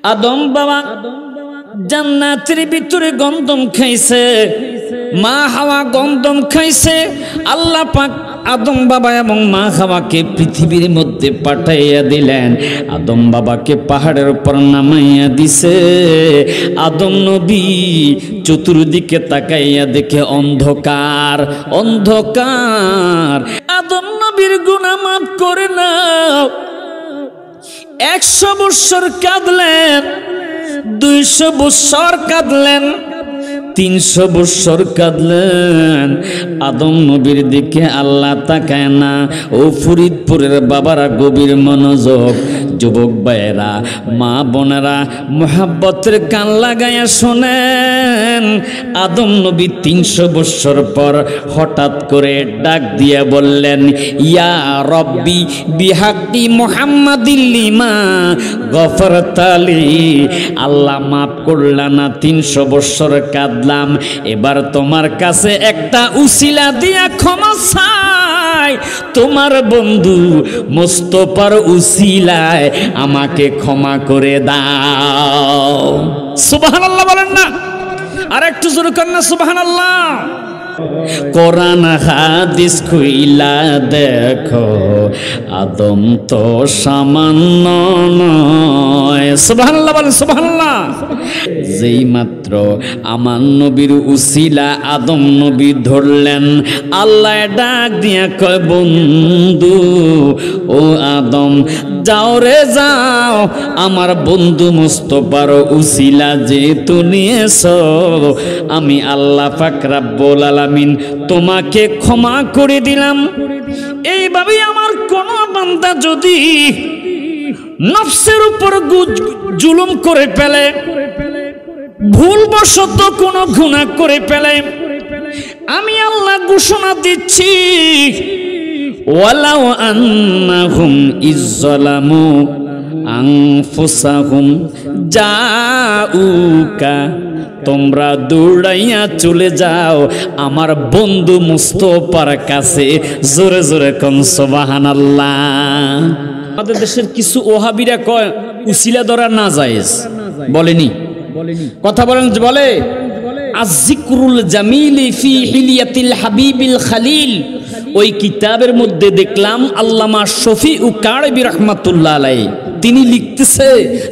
আদম বাবা জান্নাতের ভিতরে গন্ধম খাইছে, মা হাওয়া গন্ধম খাইছে। আল্লাহ পাক আদম বাবা এবং মা হাওয়াকে পৃথিবীর মধ্যে পাঠাইয়া দিলেন। আদম বাবাকে পাহাড়ের উপর নামাইয়া দিছে। আদম নবী চতুর্দিকে তাকাইয়া দেখে অন্ধকার অন্ধকার। আদম নবীর গুনাহ মাফ করে নাও। 100 বছর কাঁদলেন, 200 বছর কাঁদলেন, 300 বছর কাঁদলেন। আদম নবীর দিকে আল্লাহ তাকায় না। ও ফরিদপুরের বাবারা গভীর মনোযোগ, যুবক ভাইয়েরা, মা বোনেরা মোহাব্বতের কান লাগাইয়া শোনেন। আদম নবী 300 বছর পর হঠাৎ করে ডাক দিয়া বললেন, ইয়া রব্বি বিহাক্কি মুহাম্মাদিল লিমা গফরতালি। আল্লাহ মাফ করলা না, 300 বছর কাঁদলাম, এবার তোমার কাছে একটা উসিলা দিয়া ক্ষমা চাই। তোমার বন্ধু মুস্তাফার উসিলায় আমাকে ক্ষমা করে দাও। সুবহানাল্লাহ বলেন না, আর একটু জোরে করেন না সুবহানাল্লাহ। কোরআন হাদিস খুইলা দেখো, আদম তো সামান্য নয়। সুবহানাল্লাহ বলেন সুবহানাল্লাহ। যেই মাত্র আমার নবীর উসিলা আদম নবী ধরলেন, আল্লাহ ডাক দিয়া কয়, বন্ধু ও আদম যাও রে যাও, আমার বন্ধু মুস্তাফার উসিলা যেহেতু নিয়েছো, আমি আল্লাহ পাক রব্বুল আলামিন তোমাকে ক্ষমা করে দিলাম। এইভাবে আমার কোন বান্দা যদি নফসের উপর জুলুম করে ফেলে, ভুলবশত কোনো গুনাহ করে ফেলে, আমি আল্লাহ ঘোষণা দিচ্ছি, ওয়ালাউ আন্নাহুম ইজ্জালামু আনফুসাহুম জাউকা, তোমরা দৌড়াইয়া চলে যাও আমার বন্ধু মুস্তাফার কাছে। জোরে জোরে কোন সুবহানাল্লাহ। আমাদের দেশের কিছু ওহাবিরা কয় উসিলা ধরা না জায়েজ, বলেনি? কথা বলেন, বলে আজিকরুল জামিলি ফি হিলিয়াতিল হাবিবিল খালিল, ওই কিতাবের মধ্যে দেখলাম আল্লামা শফিউ কারবি রাহমাতুল্লাহ আলাইহি তিনি লিখতেছে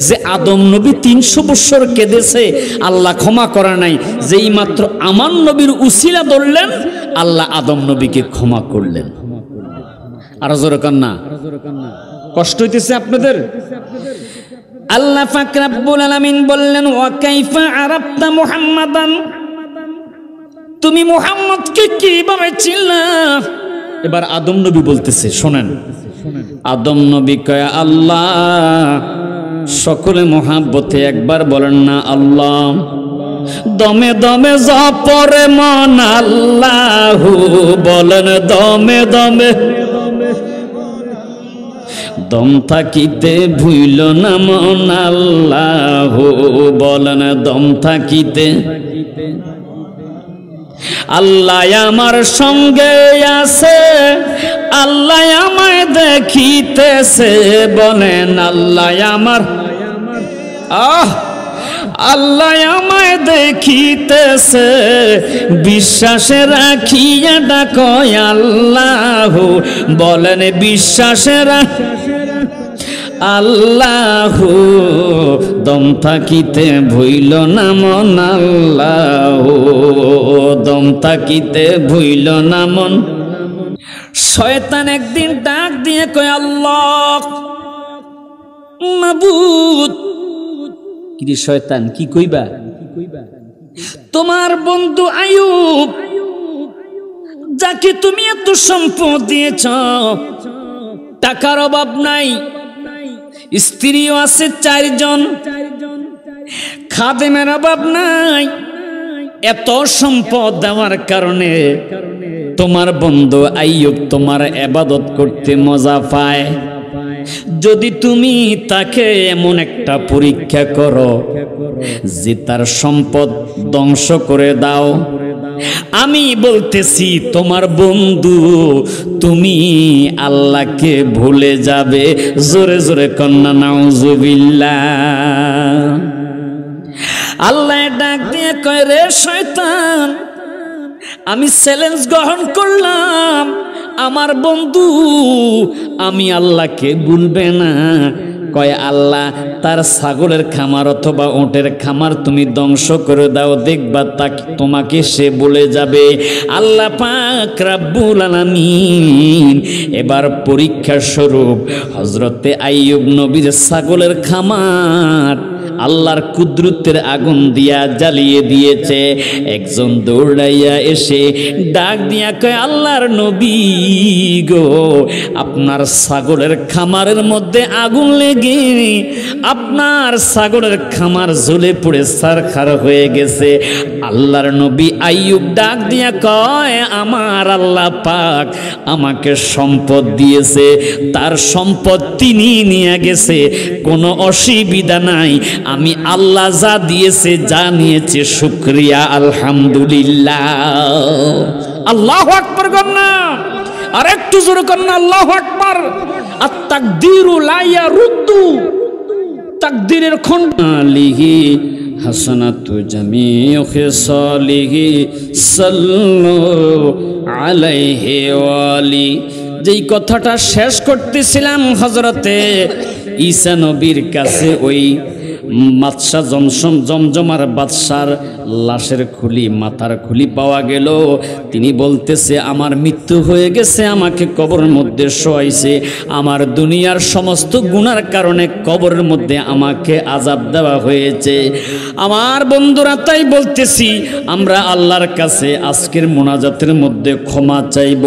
যে আদম নবী 300 বছর কেঁদেছে, আল্লাহ ক্ষমা করা নাই। যেই মাত্র আমার নবীর উসিলা ধরলেন, আল্লাহ আদম নবীকে ক্ষমা করলেন। আর জোরে কান না, কষ্ট হইতেছে আপনাদের? আল্লাহ পাক রব্বুল আলামিন বললেন, ওয়া কাইফা আরাফতা মুহাম্মাদান, তুমি মুহাম্মদকে কিভাবে চিনলা? এবার আদম নবী বলতেছে, শোনেন। আদম নবী কয়, আল্লাহ, সকলে মোহাব্বতে একবার বলেন না আল্লাহ। দমে দমে জপরে মন আল্লাহু, বলেন দমে দমে। দম থাকিতে ভুইল না মন আল্লাহু, বলেন দম থাকিতে। আল্লাহ আমার সঙ্গে আছে, আল্লাহ আমায় দেখিতেছে, বলেন আল্লাহ আমার, আল্লাহ আমায় দেখিতেছে, বিশ্বাসে রাখিয়া ডাকো আল্লাহ, বলেন বিশ্বাসে আল্লাহ। দম থাকিতে ভুইল না মন আল্লাহ, দম থাকিতে ভুইল না মন। শয়তান একদিন ডাক দিয়ে কয়, আল্লাহ মাবুদ। কি শয়তান কি কইবা? তোমার বন্ধু আইয়ুব, যাকে তুমি এত সম্পদ দিয়েছ, টাকার অভাব নাই, স্ত্রীও আছে 4 জন, খাদেমের অভাব নাই, এত সম্পদ দেওয়ার কারণে তোমার বন্ধু আইয়ুব তোমার ইবাদত করতে মজা পায়। যদি তুমি তাকে এমন একটা পরীক্ষা করো যে তার সম্পদ ধ্বংস করে দাও, আমি বলতেছি তোমার বন্ধু তুমি আল্লাহকে ভুলে যাবে। জোরে জোরে কন্যা নাউজুবিল্লাহ। আল্লাহ ডাক দিয়ে কয়, রে শয়তান, আমি চ্যালেঞ্জ গ্রহণ করলাম, আমার বন্ধু আমি আল্লাহকে ভুলবে না। কয় আল্লাহ তার ছাগলের খামার অথবা উটের খামার তুমি ধ্বংস করে দাও, দেখবা তোমাকে সে বলে যাবে। আল্লাহ পাক রব্বুল আলামিন এবার পরীক্ষার স্বরূপ হযরতে আইয়ুব নবীর ছাগলের খামার আল্লাহর কুদরতের আগুন দিয়া জ্বালিয়ে দিয়েছে। একজন দৌড়াইয়া এসে ডাক দিয়া কয়, আল্লাহর নবী গো, আপনার ছাগলের খামারের মধ্যে আগুন লেগে আপনার ছাগলের খামার জ্বলে পড়ে ছারখার হয়ে গেছে। আল্লাহর নবী আইয়ুব ডাক দিয়া কয়, আমার আল্লাহ পাক আমাকে সম্পদ দিয়েছে, তার সম্পদ তিনি নিয়ে গেছে, কোনো অসুবিধা নাই। আমি আল্লাহ যা দিয়েছে যা নিয়েছে শুকরিয়া আলহামদুলিল্লাহ। আল্লাহু আকবার কন্যা, আর একটু জোরে কন্যা আল্লাহু আকবার। আর তাকদীরু লা ইয়ারুদ্দু, তাকদীরের খণ্ডালিহি হাসানাতু জামিউ খিসালিহি সাল্লু আলাইহি ওয়ালি। যেই কথাটা শেষ করতেছিলাম হযরতে ঈসা নবীর কাছে ওই বাদশা জমজমার বাদশার লাশের খুলি, মাথার খুলি পাওয়া গেল। তিনি বলতেছে, আমার মৃত্যু হয়ে গেছে, আমাকে কবরের মধ্যে শোয়াইছে, আমার দুনিয়ার সমস্ত গুনার কারণে কবরের মধ্যে আমাকে আযাব দেওয়া হয়েছে। আমার বন্ধুরা, তাই বলতেছি আমরা আল্লাহর কাছে আজকের মোনাজাতের মধ্যে ক্ষমা চাইব।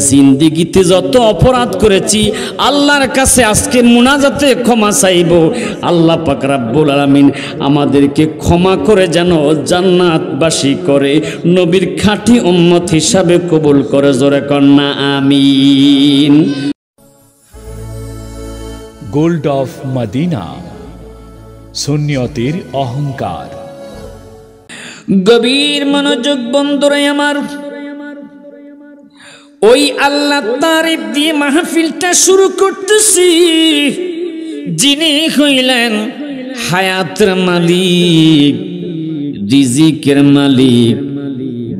জিন্দেগিতে যত অপরাধ করেছি আল্লাহর কাছে আজকে মোনাজাতে ক্ষমা চাইব। আল্লাহ পাক রব্বুল আলামিন আমাদেরকে ক্ষমা করে যেন জান্নাতবাসী করে, নবীর খাঁটি উম্মত হিসাবে কবুল করে। জোরে কন্যা আমিন। গোল্ড অফ মদিনা, সুন্নিয়তের অহংকার। গভীর মনোযোগ বন্ধুরা আমার, ওই আল্লাহ তারিফ দিয়ে মাহফিলটা শুরু করতেছি, যিনি হইলেন হায়াতের মালিক, রিজিকের মালিক।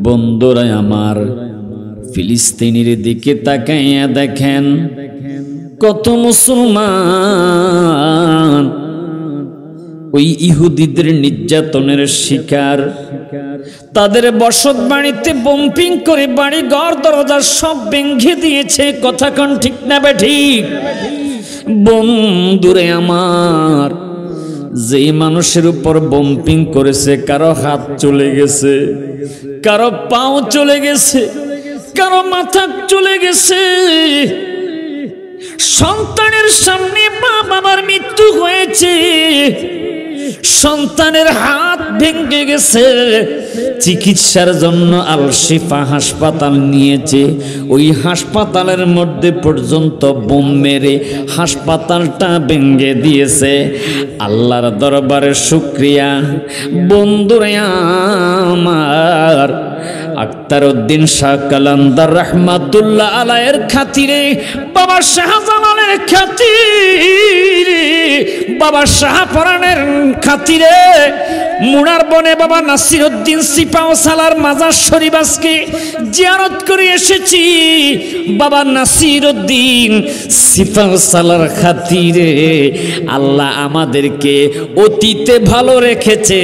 বন্ধুরা আমার, ফিলিস্তিনের দিকে তাকাইয়া দেখেন কত মুসলমান ওই ইহুদিদের নির্যাতনের শিকার। তাদের বসত বাড়িতে বম্পিং করে বাড়ি ঘর দরজা সব ভেঙে দিয়েছে। কথা কোন ঠিক না বেঠিক? বন্ধুরে আমার, যেই মানুষের উপর বম্পিং করেছে কারো হাত চলে গেছে, কারো পাও চলে গেছে, কারো মাথা চলে গেছে। সন্তানের সামনে মা বাবার মৃত্যু হয়েছে, সন্তানের হাত ভেঙে গেছে, চিকিৎসার জন্য আল শিফা হাসপাতাল নিয়েছে। ওই হাসপাতালের মধ্যে পর্যন্ত বোম মেরে হাসপাতালটা ভেঙে দিয়েছে। আল্লাহর দরবারে শুকরিয়া। বন্ধুরা আমার, আক্তার উদ্দিন শাহ কালান্দার রহমাতুল্লাহ আলাইহির খাতিরে, বাবা শাহজালালের খাতিরে, বাবা শাহপরানের খাতিরে, মুনার বনে বাবা নাসির উদ্দিন সিপাহসালার মাজার শরীফ আজকে জিয়ারত করে এসেছি। বাবা নাসির উদ্দিন সিপাহসালার খাতিরে আল্লাহ আমাদেরকে অতীতে ভালো রেখেছে,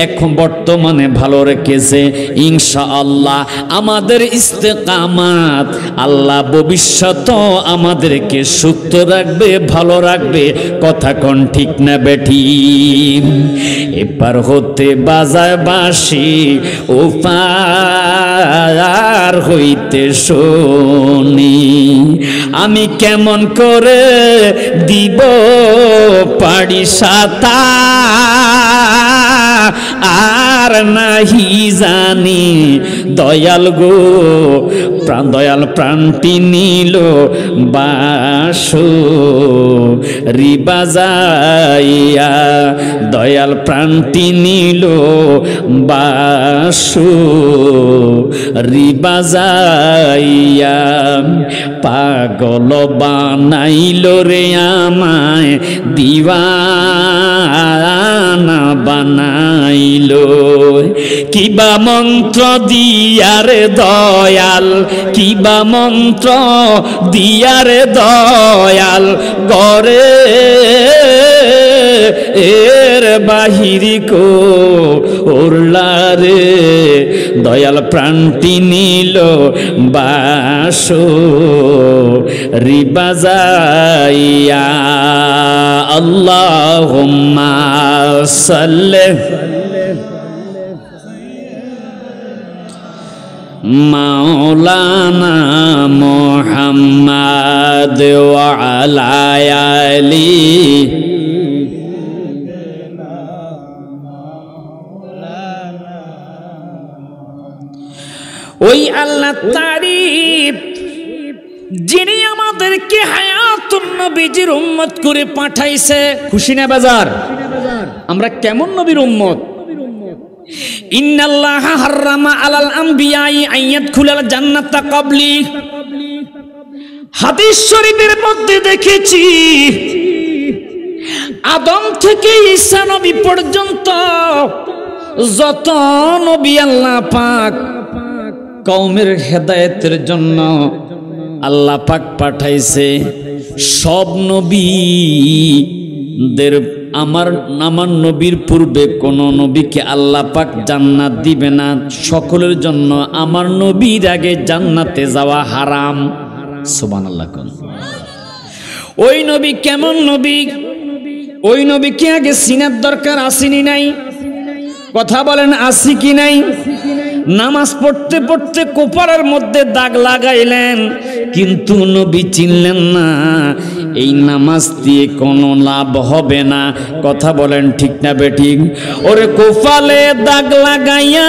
এখন বর্তমানে ভালো রেখেছে। ইনশাআল্লাহ আমাদের ইস্তেকামাত আল্লাহ ভবিষ্যতেও আমাদেরকে সুস্থ রাখবে, ভালো রাখবে। কথা কোন ঠিক না বেঠিক? এপার হতে বাজায় বাঁশি, ওপার হইতে শুনি, আমি কেমন করে দিব পাড়ি সাতা তাহার নাহি জানি দয়াল গো দয়াল প্রাণটি নিল বাসো রিবাজাইয়া দয়াল প্রাণটি নিল বাসো রিবাজাইয়া পাগল বানাইল রে আমায় দিওয়ানা বানাইল কিবা মন্ত্র দিয়ারে দয়াল কিবা মন্ত্র দিয়ারে দয়াল গরে এর বাহিরি কো ওরলারে দয়াল প্রাণটি নিল বাসো রিবাজাইয়া আল্লাহুম্মা সাল্লি মাওলানা মুহাম্মদ ওয়া আলা আলি ওই আল্লাহ তারিফ যিনি আমাদেরকে হায়াতুন নবীজির উম্মত করে পাঠাইছে খুশি না বাজার আমরা কেমন নবীর উম্মত ইন্নাল্লাহা হাররামা আলাল আমবিয়াই আইয়াদখুলাল জান্নাতা ক্বাবলি হাদিস শরীফের মধ্যে দেখেছি আদম থেকে ঈসা নবী পর্যন্ত যত নবী আল্লাহ পাক কওমের হেদায়েতের জন্য আল্লাহ পাক পাঠাইছে সব নবীদের আমার নবীর পূর্বে কোন নবীকে আল্লাহ পাক জান্নাত দিবে না সকলের জন্য আমার নবীর আগে জান্নাতে যাওয়া হারাম সুবহানাল্লাহ কোন ওই নবী কেমন নবী ওই নবীকে আগে চিনার দরকার আসেনি নাই কথা বলেন আসি কি নাই নামাজ পড়তে পড়তে কোপারের মধ্যে দাগ লাগাইলেন কিন্তু নবী চিনলেন না এই নামাজ দিয়ে কোনো লাভ হবে না কথা বলেন ঠিক না বেঠিক ওরে কোপালে দাগ লাগাইয়া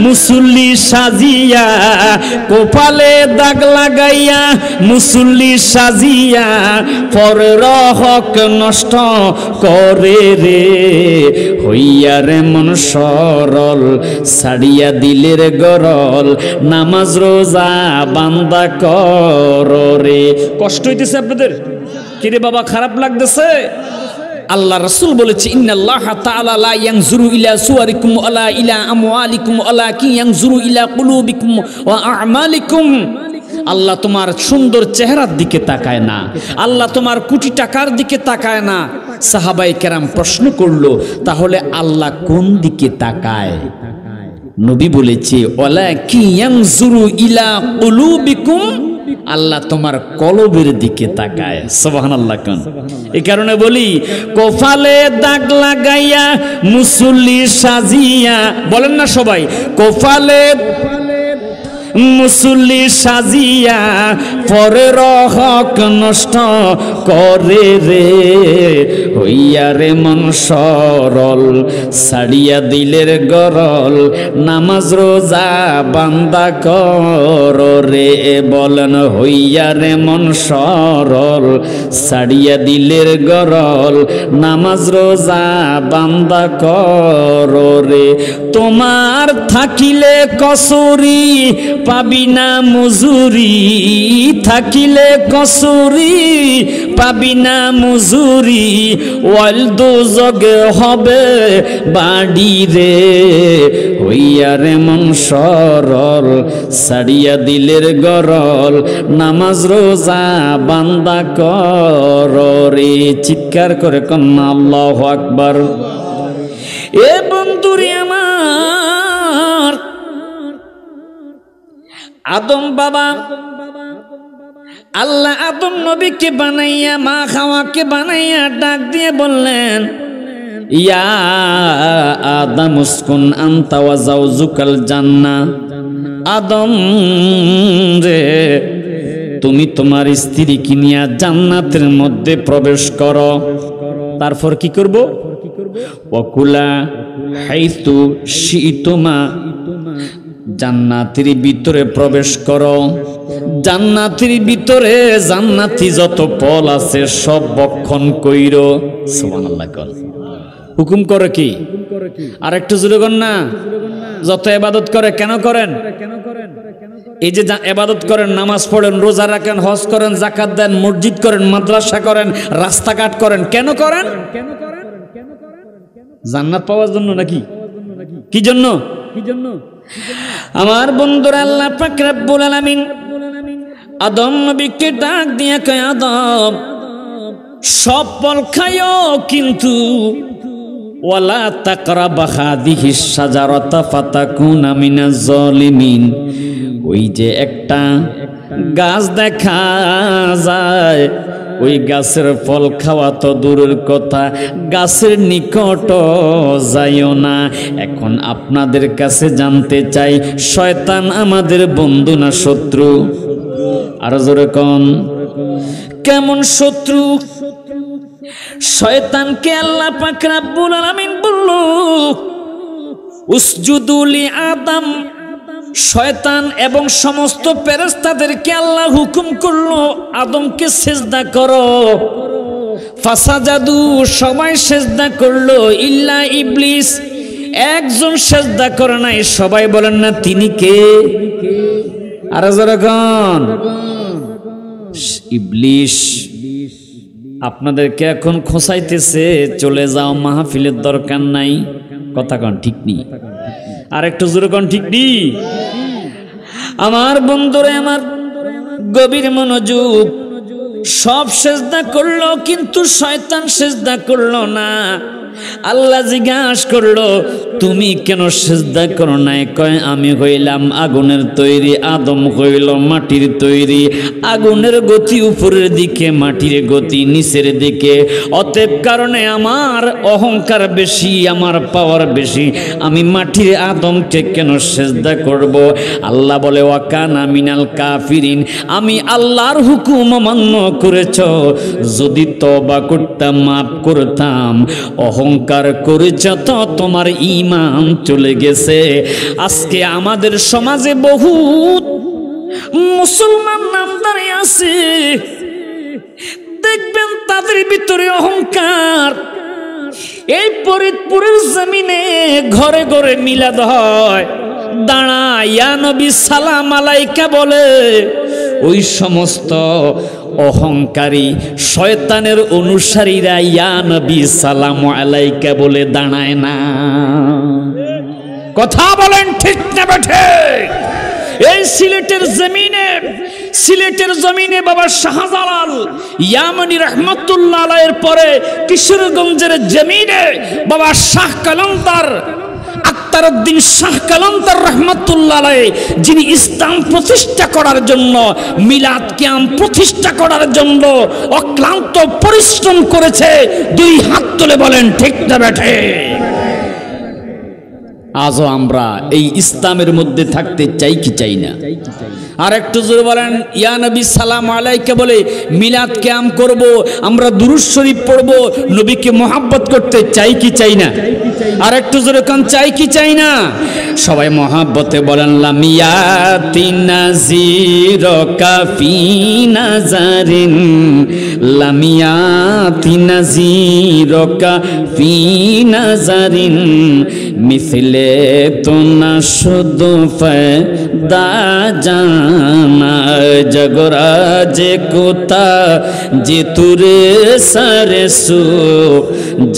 মুসল্লি সাজিয়া কোপালে দাগ লাগাইয়া মুসল্লি সাজিয়া পরের হক নষ্ট করে রে হইয়া রে মন সরল ছাড়িয়া দিলের গরল নামাজ রোজা বান্দা কর রে কষ্ট হইতেছে আপনাদের কিরে বাবা খারাপ লাগতেছে আল্লাহ রাসূল বলেছে ইন্নাল্লাহা তাআলা লা ইয়ানজুরু ইলা সুওয়ারিকুম ওয়ালা ইলা আমওয়ালিকুম ওয়ালাকিন ইয়ানজুরু ইলা কুলুবিকুম ওয়া আ'মালিকুম আল্লাহ তোমার সুন্দর চেহারার দিকে তাকায় না আল্লাহ তোমার কোটি টাকার দিকে তাকায় না সাহাবায়ে কেরাম প্রশ্ন করলো তাহলে আল্লাহ কোন দিকে তাকায় নবী বলেছে ওয়ালাকিন ইয়ানজুরু ইলা কুলুবিকুম আল্লাহ তোমার কলবের দিকে তাকায় সুবহানাল্লাহ কোন এই কারণে বলি কোফালে দাগ লাগাইয়া মুসল্লি সাজিয়া বলেন না সবাই কোফালে মুসল্লি সাজিয়া পরের হক নষ্ট করে রে হইয়া রে মন সরল ছাড়িয়া দিলের গরল নামাজ রোজা বান্দা কর রে বলেন হইয়া রে মন সরল ছাড়িয়া দিলের গরল নামাজ রোজা বান্দা কর রে তোমার থাকিলে কসুরি পাবি না মজুরি থাকিলে কসুরি পাবি না মজুরি ওয়াল দোজগে হবে বাড়ি রে হইয়া রে মন সরল ছাড়িয়া দিলের গরল নামাজ রোজা বান্দা কর রে চিৎকার করে কন্যা আল্লাহু আকবার এ বন্ধুরে আমার আদম বাবা আল্লাহ আদম নবীকে বানাইয়া মা খাওয়াকে বানাইয়া ডাক দিয়ে বললেন ইয়া আদম উসকুন আনতা ওয়া যাওজুকাল জান্নাহ আদম রে তুমি তোমার স্ত্রীকে নিয়ে জান্নাতের মধ্যে প্রবেশ করো তারপর কি করব ওয়াকুলা হাইতু শিতুমা, জান্নাতের ভিতরে প্রবেশ করো, জান্নাতের ভিতরে জান্নাতি যত ফল আছে সব ভক্ষণ কইরো। সুবহানাল্লাহ। হুকুম করে কি? আর একটু জোরে কর না। যত ইবাদত করে কেন করেন? এই যে ইবাদত করেন, নামাজ পড়েন, রোজা রাখেন, হজ করেন, যাকাত দেন, মসজিদ করেন, মাদ্রাসা করেন, রাস্তাঘাট করেন, কেন করেন? জান্নাত পাওয়ার জন্য নাকি? কি জন্য? আমার বন্ধুরা, আল্লাহ পাক রব্বুল আলামিন আদম নবীকে ডাক দিয়ে কয়, আদম সব ফল খায়ও, কিন্তু ওয়ালা তাকরাবা হাদিহিস শাজারাতা ফাতাকুনা মিনাজ জালিমিন। ওই যে একটা গাছ দেখা যায়, ওই গাছের ফল খাওয়া তো দূরের কথা, গাছের নিকট যাইও না। এখন আপনাদের কাছে জানতে চাই, শয়তান আমাদের বন্ধু না শত্রু? আর জোরে কোন, কেমন শত্রু? শয়তানকে আল্লাহ পাক রব্বুল আলামিন বলল উসজুদু লি আদম, শয়তান এবং সমস্ত ফেরেশতাদেরকে আল্লাহ হুকুম করলো আদমকে সিজদা করো। ফাসাজাদু, সবাই সিজদা করলো, ইল্লা ইবলিস, একজন সিজদা করে নাই। সবাই বলেন না তিনি কে? আর যখন ইবলিস আপনাদেরকে এখন খোঁচাইতেছে, চলে যাও, মাহফিলের দরকার নাই। কথা কন ঠিক নেই? আর একটু জোরে কন ঠিক নেই? আমার বন্ধুরা, আমার গভীর মনোযোগ। সব সিজদা করলো, কিন্তু শয়তান সিজদা করলো না। আল্লাহ জিজ্ঞাসা করলো, তুমি কেন সিজদা করো নাই? কয়, আমি হইলাম আগুনের তৈরি, আদম হইল মাটির তৈরি। আগুনের গতি উপরের দিকে, মাটির গতি নিচের দিকে। অতএব কারণে আমার অহংকার বেশি, আমার পাওয়ার বেশি। আমি মাটির আদমকে কেন সিজদা করব? আল্লাহ বলে, ওয়াকানা মিনাল কাফিরিন, আমি আল্লাহর হুকুম অমান্য করেছ, যদি তওবা করতাম, মাফ করতাম, অহংকার করেছ তো তোমার ঈমান চলে গেছে। আজকে আমাদের সমাজে বহুত মুসলমান নামদারি আছে, দেখবেন তাদের ভিতরে অহংকার। এই ফরিদপুরের জমিনে ঘরে ঘরে মিলাদ হয়, দাঁড়া ইয়া নবী সালাম আলাইকা বলে। ওই সমস্ত অহংকারী শয়তানের অনুসারীরা ইয়া নবী সালাম আলাইকা বলে দাঁড়ায় না। কথা বলেন ঠিক না বেঠে? এই সিলেটের জমিনে বাবা শাহজালাল ইয়ামানি রহমাতুল্লাহ আলাইহির পরে কিশোরগঞ্জের জমিনে বাবা শাহ কালান্দার আখতারউদ্দিন শাহ কালান্দার রহমাতুল্লাহ আলাইহি, যিনি ইসলাম প্রতিষ্ঠা করার জন্য, মিলাদ কিয়াম প্রতিষ্ঠা করার জন্য অক্লান্ত পরিশ্রম করেছে। দুই হাত তুলে বলেন ঠিক না বেঠে? আজও আমরা এই ইসলামের মধ্যে থাকতে চাই কি চাই না? আর একটু জোরে বলেন, ইয়া নবী সালাম আলাইকা বলে মিলাদ কিয়াম করব, আমরা দুরূদ শরীফ পড়ব, নবীকে মহব্বত করতে চাই কি চাই না? আর একটু জোরে কোন, চাই কি চাই না? সবাই মহব্বতে বলেন, লামিয়াতি নাজিরকা ফি নাজারিন, লামিয়াতি নাজিরকা ফি নাজারিন, মিথলে তো না শুধু ফায়দা জানা, জগরাজে কোতা যে তুরে সারে সু,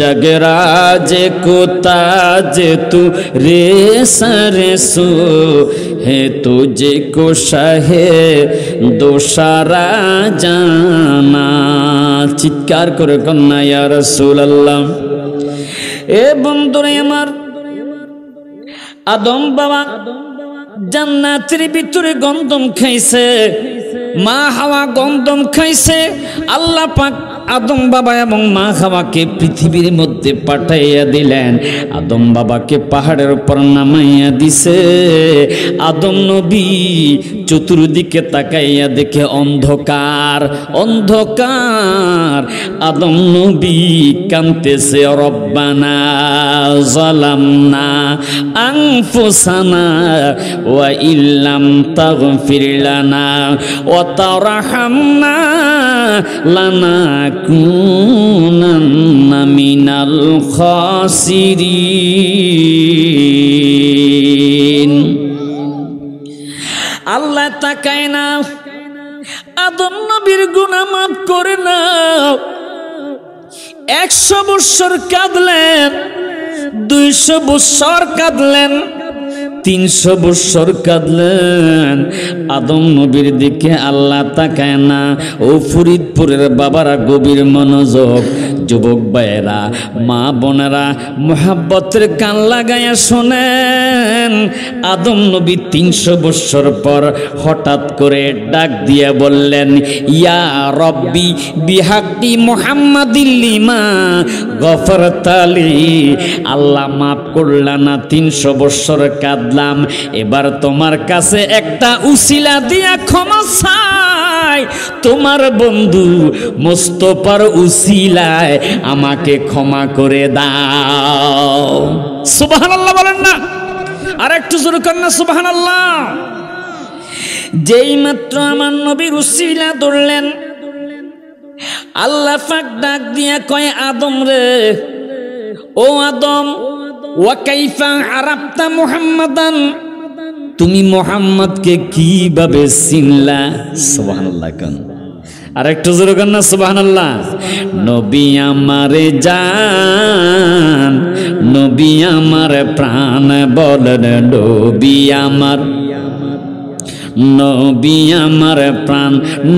জগরাজে কোতা যে তু রে সারে সু, হে তুঝে কো শাহে দোসারা জানা। চিৎকার করে কন্যা ইয়া রাসূলুল্লাহ। এ বন্ধুরে আমার, আদম বাবা জান্নাতের ভিতরে গন্ধম খাইছে, মা হাওয়া গন্ধম খাইছে। আল্লাহ পাক আদম বাবা এবং মা হাওয়াকে পৃথিবীর মধ্যে পাঠাইয়া দিলেন। আদম বাবাকে পাহাড়ের উপর নামাইয়া দিছে। আদম নবী চতুর্দিকে তাকাইয়া দেখে অন্ধকার অন্ধকার। আদম নবী কাঁদতেছে, রব্বানা যালামনা আনফুসানা ওয়া ইল্লাম তাগফির লানা ওয়া তারহামনা লানাকুনান্না মিনাল খাসিরিন। আল্লাহ তাকায় না, আদম নবীর গুনাহ মাফ করে নাও। 100 বছর কাঁদলেন, 200 বছর কাঁদলেন, 300 বছর কাঁদলেন। আদম নবীর দিকে আল্লাহ তাকায় না। ও ফরিদপুরের বাবারা গভীর মনোযোগ, যুবক ভাইয়েরা, মা বোনেরা মোহাব্বতের কান লাগাইয়া শোনেন। আদম নবী 300 বছর পর হঠাৎ করে ডাক দিয়া বললেন, ইয়া রব্বি বিহাক্কি মুহাম্মাদিল লিমা গফরতালি। আল্লাহ মাফ করলা না, 300 বছর কাঁদলাম, এবার তোমার কাছে একটা উসিলা দিয়া ক্ষমা চাই। তোমার বন্ধু মুস্তাফার উসিলায় আমাকে ক্ষমা করে দাও। সুবহানাল্লাহ বলেন না, আর একটু জোরে করেন না সুবহানাল্লাহ। যেই মাত্র আমার নবীর উসিলা ধরলেন, আল্লাহ পাক ডাক দিয়া কয়, আদম রে, ও আদম, ওয়া কাইফা আরাফতা মুহাম্মাদান, তুমি মুহাম্মদকে কিভাবে চিনলা? সুবহানাল্লাহ কোন, আর একটু জোরে কোন না সুবহানাল্লাহ। নবী আমারে জান, নবী আমার প্রাণ, বলেন নবী আমার, নবী আমার প্রাণ।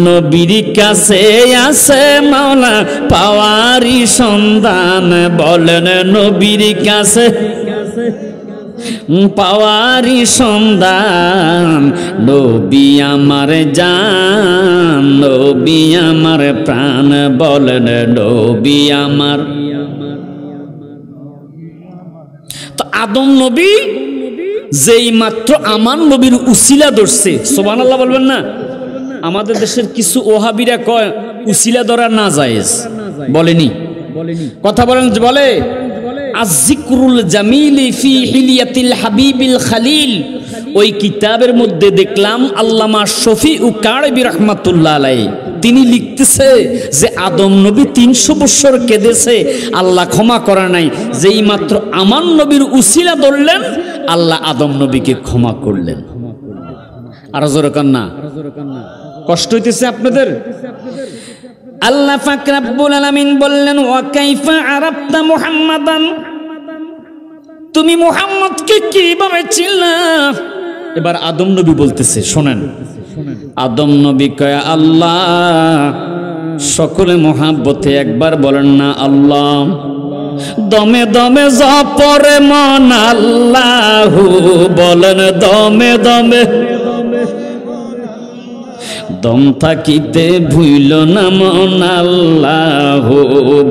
নবীর কাছে আছে মাওলা পাওয়ারি সন্ধান, বলেন নবীর কাছে পাওয়ারি সন্ধান। নবী আমার জান, নবী আমার প্রাণ, বলেন নবী আমার। তো আদম নবী যেই মাত্র আমার নবীর উসিলা ধরছে, সুবহানাল্লাহ বলবেন না। আমাদের দেশের কিছু ওহাবিরা কয় উসিলা ধরা না জায়েজ, বলেনি, কথা বলেন, বলে আজিকরুল জামিলি ফি হিলিয়াতিল হাবিবিল খালিল, ওই কিতাবের মধ্যে দেখলাম আল্লামা শফিউ কারবি রাহমাতুল্লাহ আলাইহি তিনি লিখতেছে যে আদম নবী 300 বছর কেঁদেছে, আল্লাহ ক্ষমা করে নাই। যেই মাত্র আমার নবীর উসিলা ধরলেন, আল্লাহ আদম নবীকে ক্ষমা করলেন। আর জোরে কান না, কষ্ট হইতেছে আপনাদের? আল্লাহ পাক রব্বুল আলামিন বললেন, ওয়া কাইফা আরাফতা মুহাম্মাদান, তুমি মুহাম্মদকে কিভাবে চিনলা? এবার আদম নবী বলতেছে, শোনেন। আদম নবী কয়, আল্লাহ, সকলে মোহাব্বতে একবার বলেন না আল্লাহ। দমে দমে জপরে মন আল্লাহু, বলেন দমে দমে, দম থাকিতে ভুইল না মন আল্লাহু,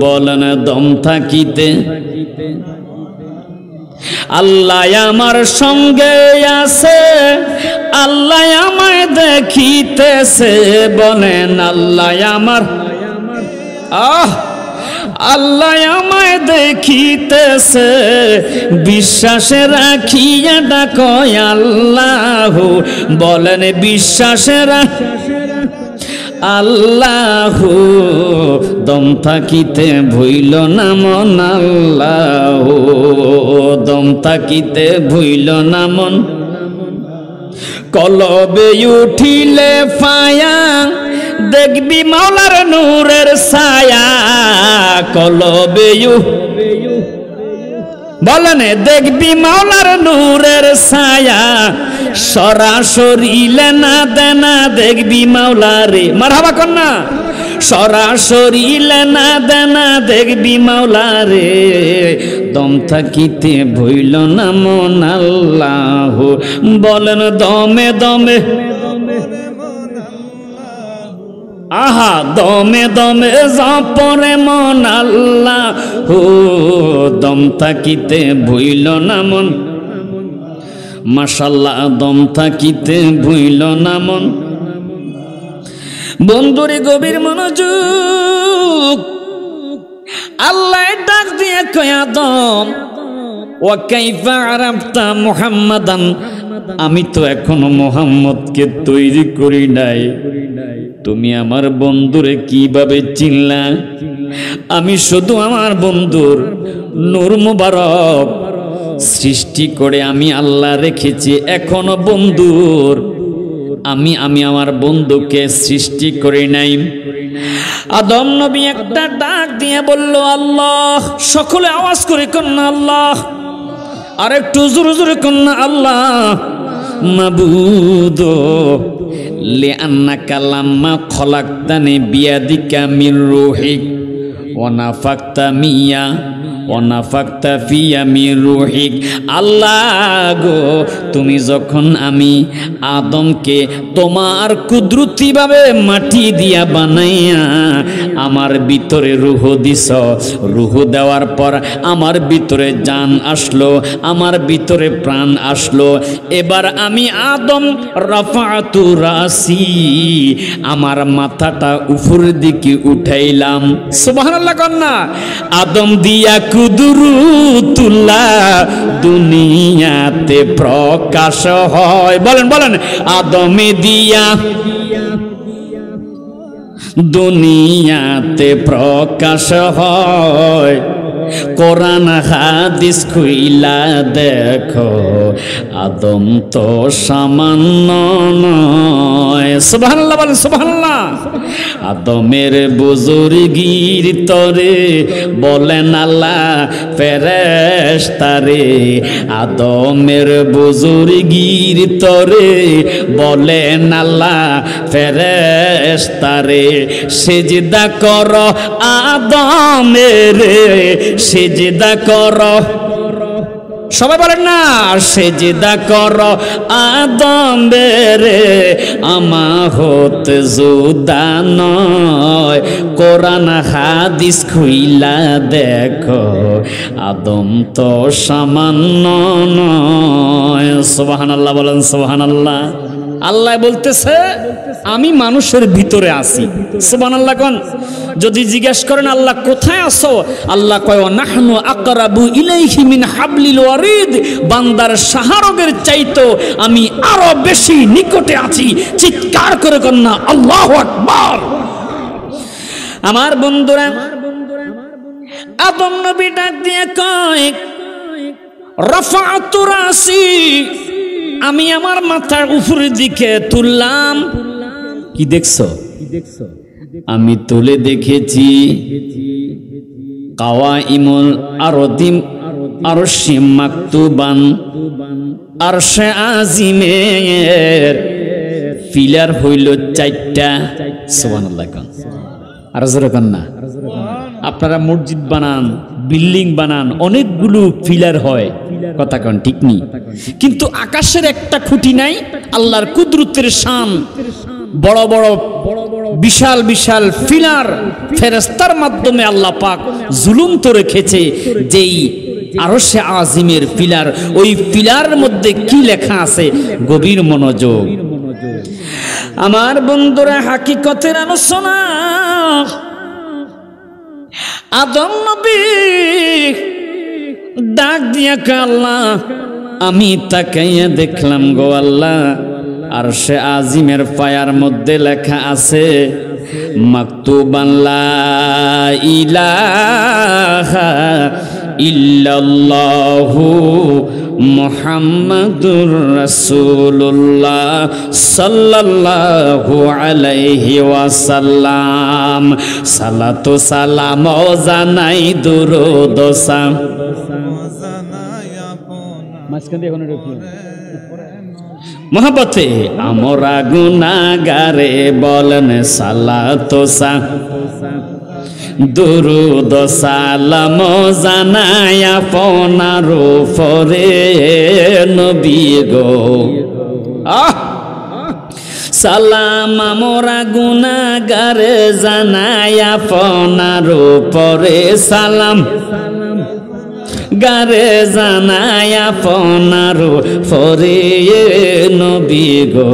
বলেন দম থাকিতে। আল্লাহ আমার সঙ্গে আছে, আল্লাহ আমায় দেখিতেছে, বলেন আল্লাহ আমার, আল্লাহ আমায় দেখিতেছে, বিশ্বাসে রাখিয়া ডাকো আল্লাহ, বলেন বিশ্বাসে আল্লাহ। দম থাকিতে ভুইল না মন আল্লাহ, দম থাকিতে ভুইল না মন। কলবে উঠিলে ফায়া, দেখবি মাওলার নূরের ছায়া। কলবে বলেন দেখবি মাওলার নূরের ছায়া, সরাসরি লেনা দেনা দেখবি মাওলারে। মারহাবা কন্যা, সরাসরি লেনা দেনা দেখবি মাওলারে। দম থাকিতে ভইল না মন আল্লাহ, বলেন দমে দমে। আহা দমে দমে জপরে মন আল্লাহ হো, দম থাকিতে ভুইল না মন, মাশাআল্লাহ দম থাকিতে ভুইল না মন। বন্ধুরে গভীর মনোযোগ, আল্লাহ ডাক দিয়ে কয় আদম ওয়া কাইফা আরাফতা মুহাম্মাদান, আমি তো এখনো মুহাম্মদকে তৈরি করি নাই, তুমি আমার বন্ধুরে কিভাবে চিনলা? আমি শুধু আমার বন্ধুর নূর মুবারক সৃষ্টি করে আমি আল্লাহ রেখেছি, এখনো বন্ধুর আমি আমার বন্ধুকে সৃষ্টি করি নাই। আদম নবী একটা ডাক দিয়ে বলল আল্লাহ, সকলে আওয়াজ করে কন্যা আল্লাহ, আর একটু জোরে জোরে কন্যা আল্লাহ। মাবুদ লিআন্নাকা লাম্মা খলাকতানি বিয়াদিকা মির রূহিক ওয়া নাফাকতা মিয়া ওয়া নাফাকতা ফিয়া মির রূহিক। আল্লাহ গো, তুমি যখন আমি আদমকে তোমার কুদরতিভাবে মাটি দিয়া বানাইয়া আমার ভিতরে রূহ দিছ, রূহ দেওয়ার পর আমার ভিতরে জান আসলো, আমার ভিতরে প্রাণ আসলো। এবার আমি আদম রাফাতু রাসি, আমার মাথাটা উপরের দিকে উঠাইলাম। সুবহানাল্লাহ কন্যা। আদম দিয়া কুদরতুল্লাহ দুনিয়াতে প্রকাশ হয়। বলেন বলেন, আদমে দিয়া দুনিয়াতে প্রকাশ হয়। কোরআন হাদিস খুইলা দেখো, আদম তো সামান্য নয়। সুবহানাল্লাহ বলেন সুবহানাল্লাহ। আদমের বুজুর্গির তরে বলেন আল্লাহ ফেরেশতারে, আদমের বুজুর্গির তরে বলেন আল্লাহ ফেরেশতারে, সিজদা কর আদমের, সিজদা কর, সবাই বলেন না, সিজদা কর আদমের, আমা হতে জুদা নয়। কোরআন হাদিস খুইলা দেখো, আদম তো সামান্য নয়। সুবহানাল্লাহ বলেন সুবহানাল্লাহ। আল্লাহ বলতেছে আমি মানুষের ভিতরে আছি। সুবহানাল্লাহ কোন। যদি জিজ্ঞেস করেন আল্লাহ কোথায় আছো, আল্লাহ কয় নাহনু আকরাবু ইলাইহি মিন হাবলিল ওয়ারিদ, বান্দার শাহরগের চাইতো আমি আরো বেশি নিকটে আছি। চিৎকার করে কন্যা আল্লাহু আকবার। আমার বন্ধুরা, আদম নবী ডাক দিয়ে কয় রাফাতু রাসি, আমি আমার মাথার উপরের দিকে তুললাম। কি দেখছো? আমি তুলে দেখেছি কাওয়াইমুল আরদিম আরশে মাকতুবান, আরশে আজিমের পিলার হইল 4টা। সুবহানাল্লাহ কোন। আর জোরে কোন না। আপনারা মসজিদ বানান, বিল্ডিং বানান, অনেকগুলো পিলার হয়, কথা কোন ঠিক নেই, কিন্তু আকাশের একটা খুঁটি নাই। আল্লাহর কুদরতের শান, বড় বড় বিশাল বিশাল পিলার ফেরেশতার মাধ্যমে আল্লাহ পাক জুলুম তো রেখেছে। যেই আরশে আজিমের পিলার, ওই পিলারের মধ্যে কি লেখা আছে, গভীর মনোযোগ। আমার বন্ধুরা, হাকিকতের আলোচনা। আদম নবী ডাক দিয়া আল্লাহ, আমি তাকাইয়া দেখলাম গো আল্লাহ, আরশে আজিমের পায়ার মধ্যে লেখা আছে মাকতুবান লা ইলাহা ইল্লাল্লাহু মুহাম্মাদুর রাসূলুল্লাহ সাল্লাল্লাহু আলাইহি ওয়াসাল্লাম। সালাতু সালাম জানাই দুরূদ সালাম। মাঝখানে এখন মোহাব্বতে আমরা গুনাহগারে বলেন সালাতু দুরূদ সালাম জানাই আপনার উপরে নবী গো। সালাম আমরা গুনাহগারে জানাই আপনার উপরে সালাম গারে জানাই আপনার উপরে নবী গো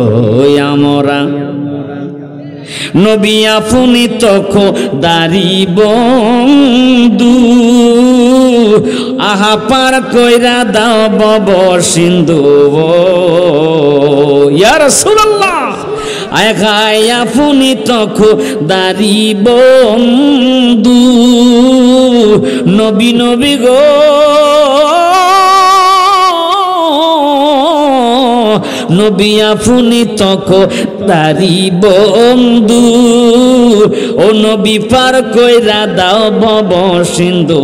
আমরা নবী আপনি তখন দাড়ি বন্ধু আহা পার কইরা দাও বব সিন্ধু ইয়া রাসূলুল্লাহ আয় গায় আপনি তখন দাড়ি বন্ধু নবী নবী গো নবী আপনি তখন তারি বন্ধু ও নবী পার কইরা দাও বব সিন্ধু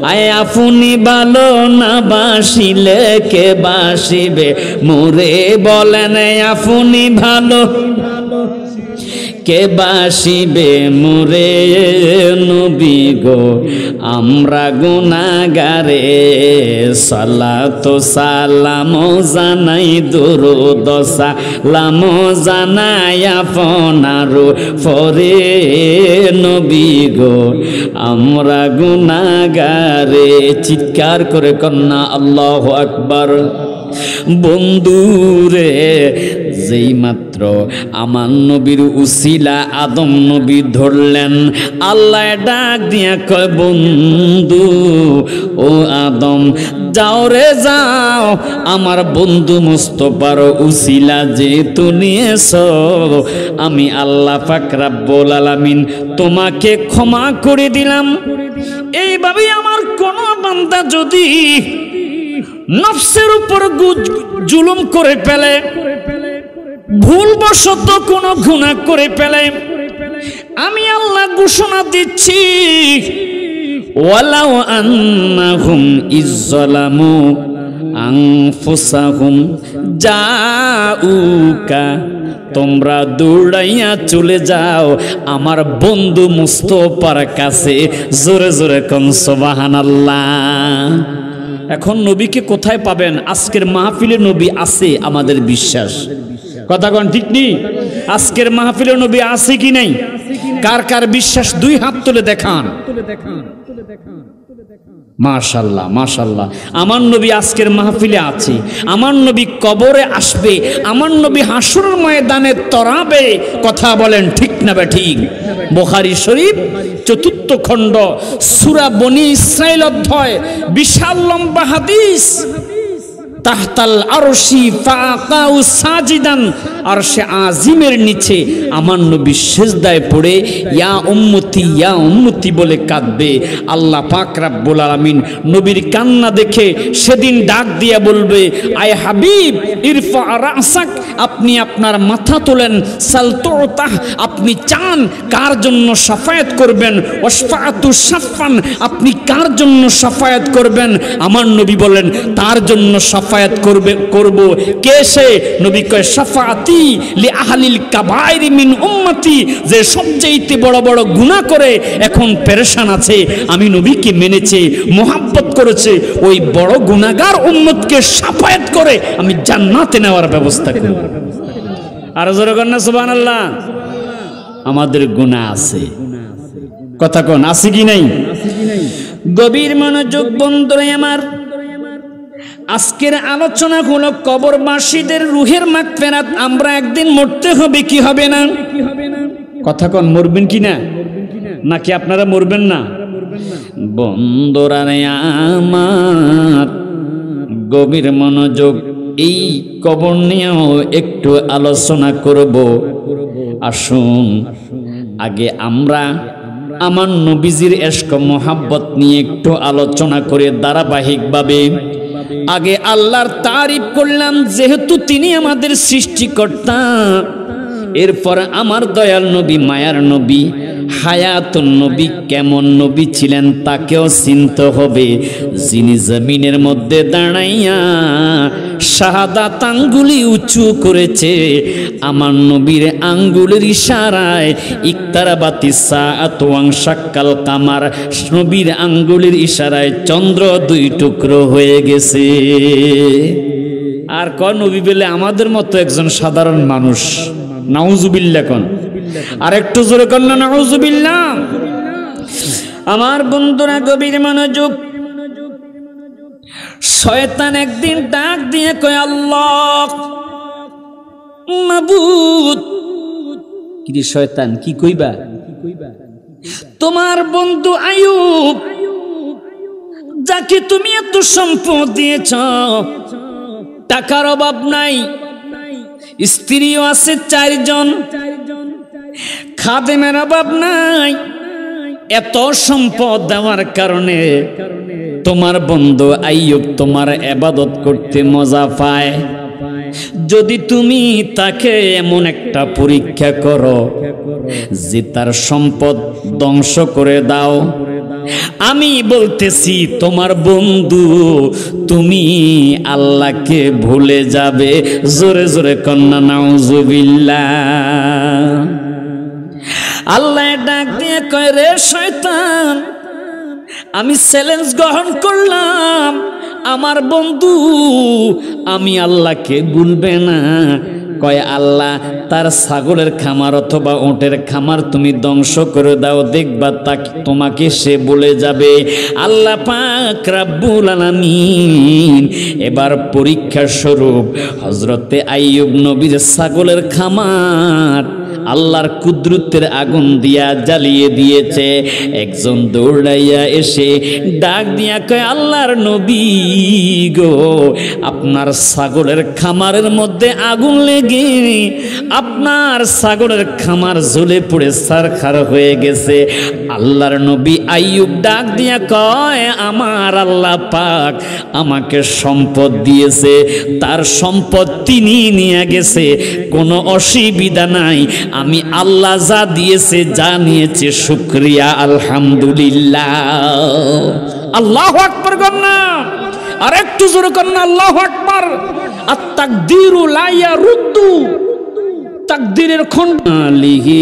আয় আপনি ভালো না বাসিলে কে বাসিবে মোরে বলেন আপনি ভালো কে বাসিবে মোরে নবী গো আমরা গুনাহগারে সালাত সালাম জানাই দুরূদ সালাম জানাই আপনার উপরে নবী গো আমরা গুনাহগারে চিৎকার করে কন্যা আল্লাহু আকবার বন্ধুরে যেই মাত্র আমার নবীর উসিলা আদম নবী ধরলেন আল্লাহ ডাক দিয়া কয় বন্ধু ও আদম যাও রে যাও আমার বন্ধু মুস্তাফার উসিলা যেহেতু নিয়েছো আমি আল্লাহ পাক রব্বুল আলামিন তোমাকে ক্ষমা করে দিলাম। এইভাবে আমার কোন বান্দা যদি নফসের উপর জুলুম করে ফেলে ভুলবশত কোন গুনাহ করে ফেলে আমি আল্লাহ ঘোষণা দিচ্ছি ওয়ালাউ আন্নাহুম ইজ্জালামু আনফুসাহুম জাউকা তোমরা দৌড়াইয়া চলে যাও আমার বন্ধু মুস্তাফার কাছে জোরে জোরে কোন সুবহানাল্লাহ। এখন নবীকে কোথায় পাবেন? আজকের মাহফিলে নবী আছে আমাদের বিশ্বাস, কথা কোন ঠিক নেই? আজকের মাহফিলে নবী আছে কি নাই? কার কার বিশ্বাস দুই হাত তুলে দেখান। মাশাআল্লাহ মাশাআল্লাহ, আমার নবী আজকের মাহফিলে আছে, আমার নবী কবরে আসবে, আমার নবী হাসরের ময়দানে তরাবে। কথা বলেন ঠিক না বে ঠিক? বুখারী শরীফ ৪র্থ খণ্ড সূরা বনী ইসরাইল অধ্যায়, বিশাল লম্বা হাদিস। তাহতাল আরশি ফাকাউ সাজিদান, আরশে আজিমের নিচে আমার নবী সিজদায় পড়ে ইয়া উম্মতি বলে কাঁদবে। আল্লাহ পাক রব্বুল আলামিন নবীর কান্না দেখে সেদিন ডাক দিয়া বলবে আয় হাবিব ইরফা রাসাক, আপনি আপনার মাথা তোলেন, সালতুতাহ, আপনি চান কার জন্য শাফায়াত করবেন, ওয়াশফাআতু শাফান, আপনি কার জন্য শাফায়াত করবেন। আমার নবী বলেন তার জন্য শাফায়াত করব। কে সে? নবী কয় শাফাআতি লি আহলিল কাবাইর মিন উম্মতি, যে সবচেয়ে বড় বড় গুনাহ করে এখন পেরেশান আছে, আমি নবীকে মেনেছে, মোহাব্বত করেছে, ওই বড় গুনাহগার উম্মতকে শাফায়াত করে আমি জান্নাতে নেওয়ার ব্যবস্থা করব। আর জোরে কর না সুবহানাল্লাহ। আমাদের গুনাহ আছে, কথা কোন আছে কি নাই? গভীর মনোযোগ বন্ধুরা আমার, আজকের আলোচনা হলো কবরবাসীদের রুহের মাগফিরাত। আমরা একদিন মরতে হবে কি হবে না? কথা কোন, মরবেন কি না? নাকি আপনারা মরবেন না? বন্ধুরা আমার গভীর মনোযোগ, এই কবর নিয়েও একটু আলোচনা করব। আসুন আগে আমরা আমার নবীজির ইশক মোহাব্বত নিয়ে একটু আলোচনা করে ধারাবাহিকভাবে। আগে আল্লাহর তারিফ করলাম যেহেতু তিনি আমাদের সৃষ্টিকর্তা। এরপর আমার দয়াল নবী, মায়ার নবী, হায়াতুন নবী কেমন নবী ছিলেন তাকেও চিনতে হবে, যিনি জমিনের মধ্যে দাঁড়াইয়া শাহাদাত আঙ্গুলি উঁচু করেছে। আমার নবীর আঙ্গুলের ইশারায় ইকতারাবাতিস সাআতু ওয়ানশাক্কাল কামার, নবীর আঙ্গুলের ইশারায় চন্দ্র দুই টুকরো হয়ে গেছে। আর কয় নবী বলে আমাদের মতো একজন সাধারণ মানুষ। নাউজুবিল্লাহ কোন, আর একটু জোরে কোন না নাউজুবিল্লাহ। আমার বন্ধুরা গভীর মনোযোগ। শয়তান একদিন ডাক দিয়ে কয়, আল্লাহ মাবুদ। কি শয়তান কি কইবা? তোমার বন্ধু আইয়ুব যাকে তুমি এত সম্পদ দিয়েছ, টাকার অভাব নাই, স্ত্রীও আছে 4 জন, খাদেমের অভাব নাই, এত সম্পদ দেওয়ার কারণে তোমার বন্ধু আইয়ুব তোমার ইবাদত করতে মজা পায়। যদি তুমি তাকে এমন একটা পরীক্ষা করো যে তার সম্পদ ধ্বংস করে দাও, আমি বলতেছি তোমার বন্ধু তুমি আল্লাহকে ভুলে যাবে। জোরে জোরে কন্যা নাউজুবিল্লাহ। আল্লাহ ডাক দিয়ে কয়, রে শয়তান, আমি চ্যালেঞ্জ গ্রহণ করলাম, আমার বন্ধু আমি আল্লাহকে ভুলবে না। কয় আল্লাহ তার ছাগলের খামার অথবা উটের খামার তুমি ধ্বংস করে দাও, দেখবা তোমাকে সে বলে যাবে। আল্লাহ পাক রব্বুল আলামিন এবার পরীক্ষা স্বরূপ হযরতে আইয়ুব নবীর ছাগলের খামার আল্লাহর কুদরতের আগুন দিয়া জ্বালিয়ে দিয়েছে। একজন দৌড়াইয়া এসে ডাক দিয়া কয়, আল্লাহর নবী গো, আপনার ছাগলের খামারের মধ্যে আগুন লেগে আপনার ছাগলের খামার জ্বলে পড়ে ছারখার হয়ে গেছে। আল্লাহর নবী আইয়ুব ডাক দিয়া কয়, আমার আল্লাহ পাক আমাকে সম্পদ দিয়েছে, তার সম্পদ তিনি নিয়ে গেছে, কোনো অসুবিধা নাই। আমি আল্লাহ যা দিয়েছে যা নিয়েছে শুকরিয়া আলহামদুলিল্লাহ। আল্লাহু আকবার কন্যা, আর একটু জোরে কন্যা আল্লাহু আকবার। আত-তাকদীরু লা ইয়ারুদ্দু, তাকদীরের খণ্ডালিহি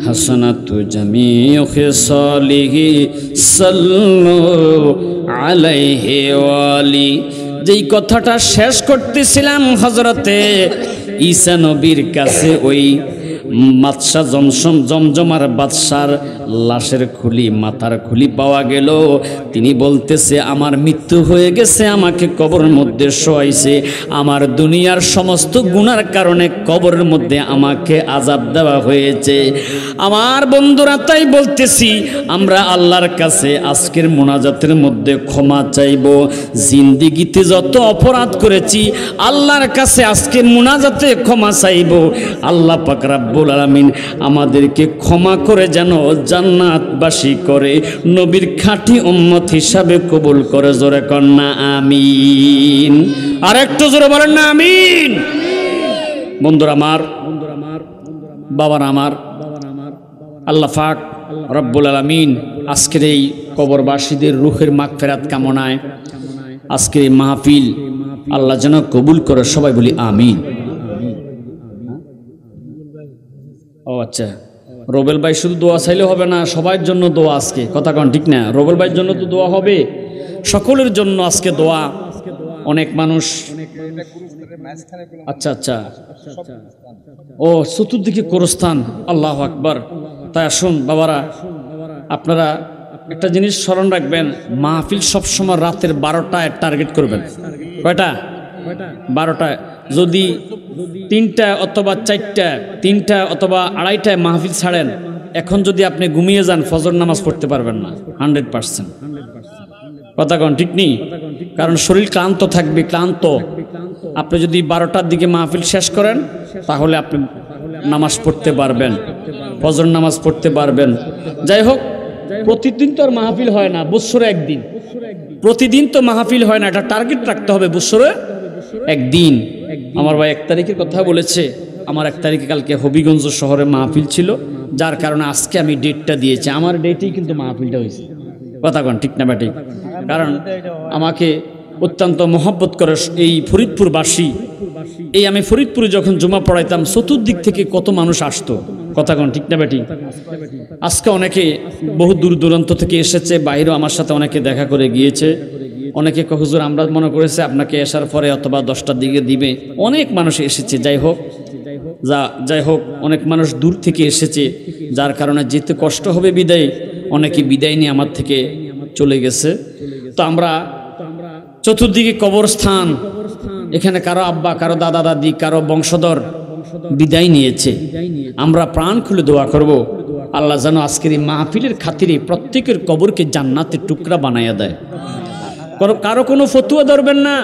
হাসানাতু জামিউ খিসালিহি সাল্লু আলাইহি ওয়ালি। যেই কথাটা শেষ করতেছিলাম হযরতে ঈসা নবীর কাছে ওই বাদশা জমজমার বাদশার লাশের খুলি, মাথার খুলি পাওয়া গেল। তিনি বলতেছে, আমার মৃত্যু হয়ে গেছে, আমাকে কবরের মধ্যে শোয়াইছে, আমার দুনিয়ার সমস্ত গুনার কারণে কবরের মধ্যে আমাকে আযাব দেওয়া হয়েছে। আমার বন্ধুরা তাই বলতেছি, আমরা আল্লাহর কাছে আজকের মোনাজাতের মধ্যে ক্ষমা চাইব। জিন্দেগিতে যত অপরাধ করেছি আল্লাহর কাছে আজকে মোনাজাতে ক্ষমা চাইব। আল্লাহ পাক রব্বুল আলামিন আমাদেরকে ক্ষমা করে যেন জান্নাতবাসী করে, নবীর খাঁটি উম্মত হিসাবে কবুল করে। জোরে কন্যা আমিন। আর একটু জোরে বলেন না আমিন। বন্ধুরা আমার, বাবারা আমার, আল্লাহ পাক রব্বুল আলামিন আজকের এই কবরবাসীদের রূহের মাগফিরাত কামনায় আজকের এই মাহফিল আল্লাহ যেন কবুল করে। সবাই বলি আমিন। ও আচ্ছা, রবেল ভাই শুধু দোয়া চাইলে হবে না, সবার জন্য দোয়া আজকে, কথা কন ঠিক না? রবেল ভাইয়ের জন্য তো দোয়া হবে, সকলের জন্য আজকে দোয়া। অনেক মানুষ, আচ্ছা আচ্ছা, ও চতুর্দিকে গোরস্থান, আল্লাহু আকবার। তাই আসুন বাবারা, আপনারা একটা জিনিস স্মরণ রাখবেন, মাহফিল সবসময় রাতের 12টায় টার্গেট করবেন। কয়টা? 12টায়। যদি 3টা অথবা 4টা, 3টা অথবা 2:30টায় মাহফিল ছাড়েন, এখন যদি আপনি ঘুমিয়ে যান ফজর নামাজ পড়তে পারবেন না 100%। কথা কন ঠিক নেই? কারণ শরীর ক্লান্ত থাকবে, ক্লান্ত। আপনি যদি 12টার দিকে মাহফিল শেষ করেন তাহলে আপনি নামাজ পড়তে পারবেন, ফজর নামাজ পড়তে পারবেন। যাই হোক, প্রতিদিন তো আর মাহফিল হয় না, বছরে একদিন। প্রতিদিন তো মাহফিল হয় না, এটা টার্গেট রাখতে হবে, বছরে একদিন। আমার ভাই 1 তারিখের কথা বলেছে, আমার 1 তারিখে কালকে হবিগঞ্জ শহরে মাহফিল ছিল, যার কারণে আজকে আমি ডেটটা দিয়েছি। আমার ডেটেই কিন্তু মাহফিলটা হয়েছে। কথা কন ঠিক না ব্যাটি? কারণ আমাকে অত্যন্ত মহব্বত করে এই ফরিদপুরবাসী। এই আমি ফরিদপুরে যখন জুমা পড়াইতাম চতুর্দিক থেকে কত মানুষ আসতো। কথা কন ঠিক না ব্যাটি? আজকে অনেকে বহু দূর দূরান্ত থেকে এসেছে, বাইরেও আমার সাথে অনেকে দেখা করে গিয়েছে। অনেকে কয় হুজুর আমরা মনে করেছে আপনাকে আসার পরে অথবা 10টার দিকে দিবে। অনেক মানুষ এসেছে, যাই হোক অনেক মানুষ দূর থেকে এসেছে, যার কারণে যেতে কষ্ট হবে বিদায় অনেকে বিদায় নিয়ে আমার থেকে চলে গেছে। তো আমরা চতুর্দিকে কবরস্থান, এখানে কারো আব্বা, কারো দাদা দাদি, কারো বংশধর বিদায় নিয়েছে। আমরা প্রাণ খুলে দোয়া করব আল্লাহ যেন আজকের এই মাহফিলের খাতিরে প্রত্যেকের কবরকে জান্নাতের টুকরা বানাইয়া দেয়। কারো কোনো ফতুয়া ধরবেন না,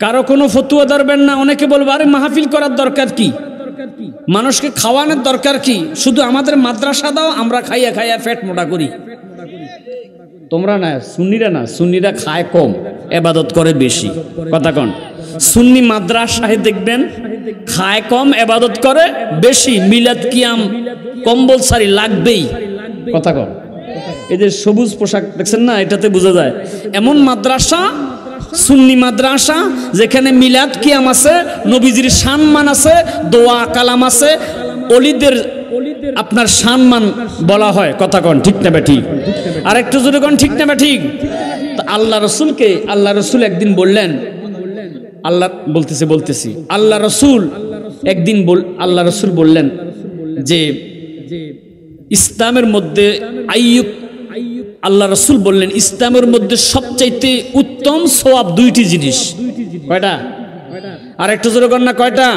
কারো কোনো ফতুয়া ধরবেন না। অনেকে বলবো আরে মাহফিল করার দরকার কি, মানুষকে খাওয়ানোর দরকার কি, শুধু আমাদের মাদ্রাসা দাও, আমরা খাইয়া খাইয়া পেট মোটা করি। তোমরা না, সুন্নিরা খায় কম, ইবাদত করে বেশি। কথা কন, সুন্নি মাদ্রাসায় দেখবেন খায় কম, ইবাদত করে বেশি। মিলাদ কিয়াম কম্পালসারি লাগবেই। কথা কন, এই যে সবুজ পোশাক দেখছেন না, এটাতে বোঝা যায় এমন মাদ্রাসা, সুন্নি মাদ্রাসা যেখানে মিলাদ কিয়াম আছে, নবীজির সম্মান আছে, দোয়া কালাম আছে, ওলিদের আপনার সম্মান বলা হয়। কথা কন ঠিক না ঠিক? আর একটু জোরে কন ঠিক না ঠিক? আল্লাহ রসুল একদিন বললেন, আল্লাহ রসুল একদিন বললেন যে ইসলামের মধ্যে আল্লাহ রসুল বললেন ইসলামের মধ্যে সবচাইতে উত্তম সওয়াব 2টি জিনিস। কয়টা? আর একটু জোরে কন না, কয়টা?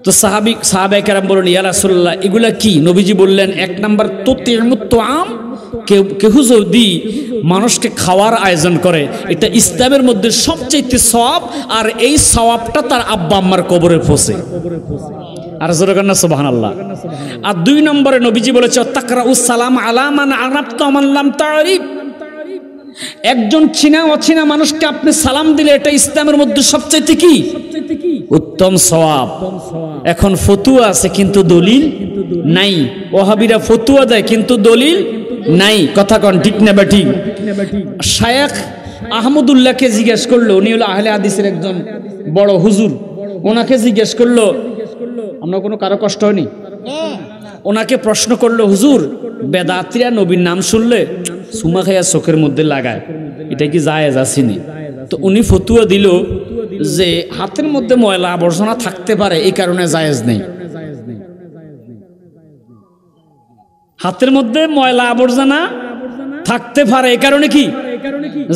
তো সাহাবায়ে কেরাম বললেন ইয়া রাসূলুল্লাহ এগুলা কি? নবীজি বললেন 1 নাম্বার তুতিমুত তুআম, কেউ যদি মানুষকে খাওয়ার আয়োজন করে, এটা ইসলামের মধ্যে সবচেয়ে সওয়াব, আর এই সওয়াবটা তার আব্বা আম্মার কবরে পৌঁছে। আর জোরে কন না সুবহানাল্লাহ। আর 2 নম্বরে নবীজি বলেছে তাকরাউস সালাম আলা মান আরাফতা মান লাম তারিফ, একজন চিনা অচিনা মানুষকে আপনি সালাম দিলে এটা ইসলামের মধ্যে সবচেয়ে কি উত্তম সওয়াব। এখন ফতুয়া আছে কিন্তু দলিল নাই, ওহাবিরা ফতুয়া দেয় কিন্তু দলিল নাই। কথা কন ঠিক না ঠিক? শায়েখ আহমদুল্লাহকে জিজ্ঞেস করলো, উনি হলো আহলে হাদিসের একজন বড় হুজুর, ওনাকে জিজ্ঞেস করলো, আমরা কোনো কারো কষ্ট হয়নি, ওনাকে প্রশ্ন করলো হুজুর বেদাতিরা নবীর নাম শুনলে সুমা খাইয়া চোখের মধ্যে লাগায়, এটা কি জায়েজ আসেনি? তো উনি ফতুয়া দিল যে হাতের মধ্যে ময়লা আবর্জনা থাকতে পারে, এই কারণে জায়েজ নেই। হাতের মধ্যে ময়লা আবর্জনা থাকতে পারে, এই কারণে কি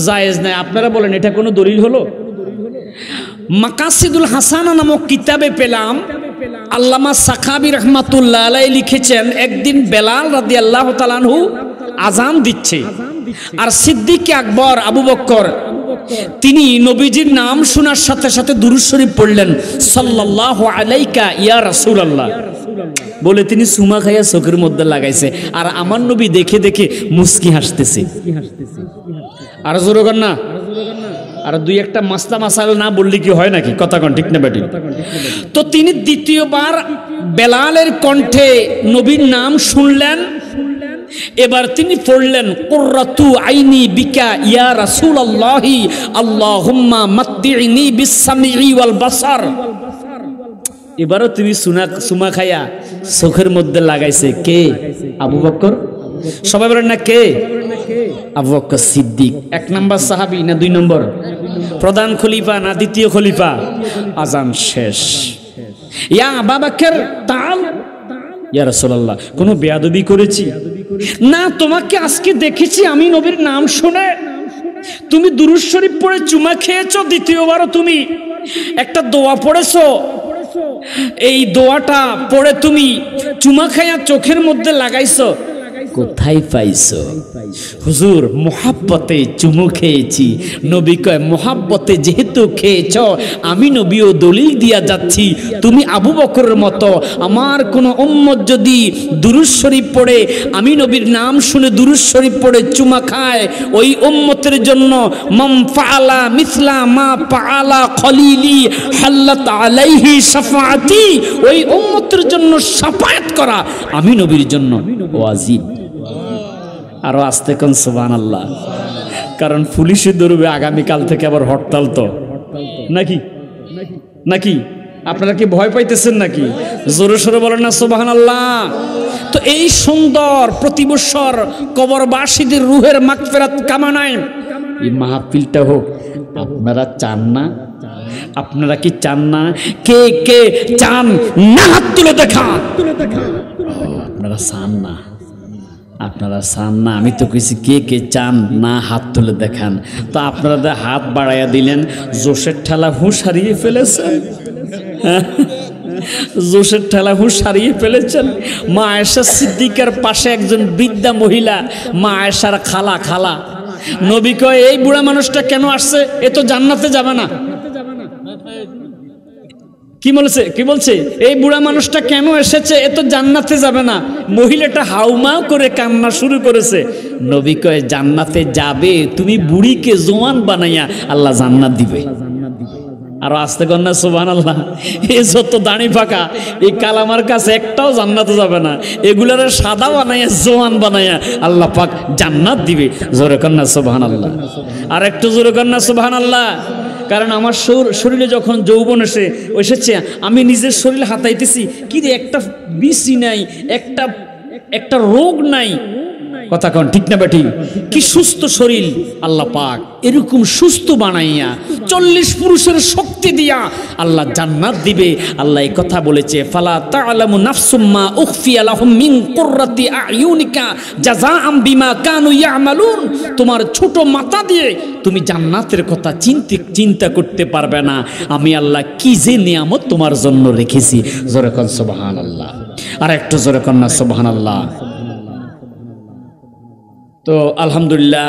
জায়েজ নেই। আপনারা বলেন এটা কোনো দলিল হলো? মাকাসিদুল হাসানা নামক কিতাবে পেলাম আল্লামা সাখাবি রহমাতুল্লাহ আলাইহি লিখেছেন, একদিন বেলাল রাদিয়াল্লাহু তাআলা আনহু আযান দিচ্ছে, আর সিদ্দিক আকবর আবু বকর তিনি নবীজির নাম শোনার সাথে সাথে দুরূদ শরীফ পড়লেন, সাল্লাল্লাহু আলাইকা ইয়া রাসূলুল্লাহ বলে তিনি সুমা খাইয়া চোখের মধ্যে লাগাইছে, আর আমার নবী দেখে দেখে মুস্কি হাসতেছে। আর জোরে কর না, আর 2-1টা মাসলা মাসাইল না বললে কি হয় নাকি? কথা কন ঠিক না বেটি? তো তিনি দ্বিতীয়বার বেলালের কণ্ঠে নবীর নাম শুনলেন, এবার তিনি পড়লেন কুররাতু আইনি বিকা ইয়া রাসূলুল্লাহি আল্লাহুম্মা মাত্তিনি বিস-সামিঈ ওয়াল বাসার। এবারও তুমি সুমা খাইয়া চোখের মধ্যে লাগাইছে কে? আবু বকর। সবাই বলেন না কে? আবু বকর সিদ্দিক। 1 নম্বর সাহাবী না 2 নম্বর? প্রধান খলিফা না দ্বিতীয় খলিফা? আযান শেষ, ইয়া আবু বকর তাআল ইয়া রাসূলুল্লাহ কোনো বেয়াদবি করেছি না? তোমাকে আজকে দেখেছি আমি নবীর নাম শুনে তুমি দুরূদ শরীফ পড়ে চুমা খেয়েছো, দ্বিতীয়বারও তুমি একটা দোয়া পড়েছো, এই দোয়াটা পড়ে তুমি চুমা খাইয়া চোখের মধ্যে লাগাইছো, কোথায় পাইছো? হুজুর মোহাব্বতে চুমু খেয়েছি। নবী কয় মোহাব্বতে যেহেতু খেয়েছ, আমি নবীও দলিল দিয়া যাচ্ছি, তুমি আবু বকরের মতো আমার কোন উম্মত যদি দুরূদ শরীফ পড়ে, আমি নবীর নাম শুনে দুরূদ শরীফ পড়ে চুমা খায়, ওই উম্মতের জন্য মান ফাআলা মিসলা মা ফাআলা খলিলি হাল্লাত আলাইহি শাফাআতি, ওই উম্মতের জন্য শাফায়াত করা আমি নবীর জন্য ওয়াজিব। আরো আস্তে কোন সুবহানাল্লাহ, কারণ পুলিশে ধরবে আগামীকাল থেকে আবার হরতাল, তো নাকি আপনারা কি ভয় পাইতেছেন নাকি? জোরে সোরে বলেন না সুবহানাল্লাহ। তো এই সুন্দর প্রতি বছর কবরবাসীদের রুহের মাগফিরাত কামনায় এই মাহফিলটা হোক, আপনারা চান না? আপনারা কি চান না? কে কে চান না হাত তুলে দেখান। আপনারা চান না, আপনারা চান না। আমি তো কইছি কে কে চান না হাত তুলে দেখান। তো আপনারা হাত বাড়াইয়া দিলেন, জোশের ঠেলা হুঁশ হারিয়ে ফেলেছেন। জোশের ঠেলা হুঁশ হারিয়ে ফেলেছেন। মা আয়েশা সিদ্দিকার পাশে একজন বৃদ্ধা মহিলা, মা আয়েশার খালা। নবী কয় এই বুড়া মানুষটা কেন আসছে? এ তো জান্নাতে যাবে না। কি বলছে? এই বুড়া মানুষটা কেন এসেছে? এ তো জান্নাতে যাবে না। মহিলাটা হাউমাউ করে কান্না শুরু করেছে। নবী কয় জান্নাতে যাবে, তুমি বুড়িকে জোয়ান বানাইয়া আল্লাহ জান্নাত দিবে। আর আস্তে কন্যা সুবহানাল্লাহ। এই যত দাড়ি ফাঁকা এই কালামার কাছে একটাও জান্নাতে যাবে না। এগুলার সাদা বানাইয়া জোয়ান বানাইয়া আল্লাহ পাক জান্নাত দিবে। জোরে কন্যা সুবহানাল্লাহ। আর একটু জোরে কন্যা সুবহানাল্লাহ। কারণ আমার শরীরে যখন যৌবন এসেছে, আমি নিজের শরীরে হাতাইতেছি, কি রে একটা বিসি নাই, একটা রোগ নাই। কথা কন ঠিক না বেটি? কি সুস্থ শরীর আল্লাহ পাক এরকম সুস্থ বানাইয়া 40 পুরুষের শক্তি দিয়া আল্লাহ জান্নাত দিবে। আল্লাহ এই কথা বলেছে, ফালা তা'লামু নাফসুম মা উখফিয়া লাহুম মিন কুররাতি আ'য়ুনিকা জাযাআম বিমা কানু ইয়া'মালুন। তোমার ছোট মাথা দিয়ে তুমি জান্নাতের কথা চিন্তা করতে পারবে না। আমি আল্লাহ কি যে নিয়ামত তোমার জন্য রেখেছি। জোরে কন সুবহানাল্লাহ। আর একটু জোরে কন না সুবহানাল্লাহ। তো আলহামদুলিল্লাহ,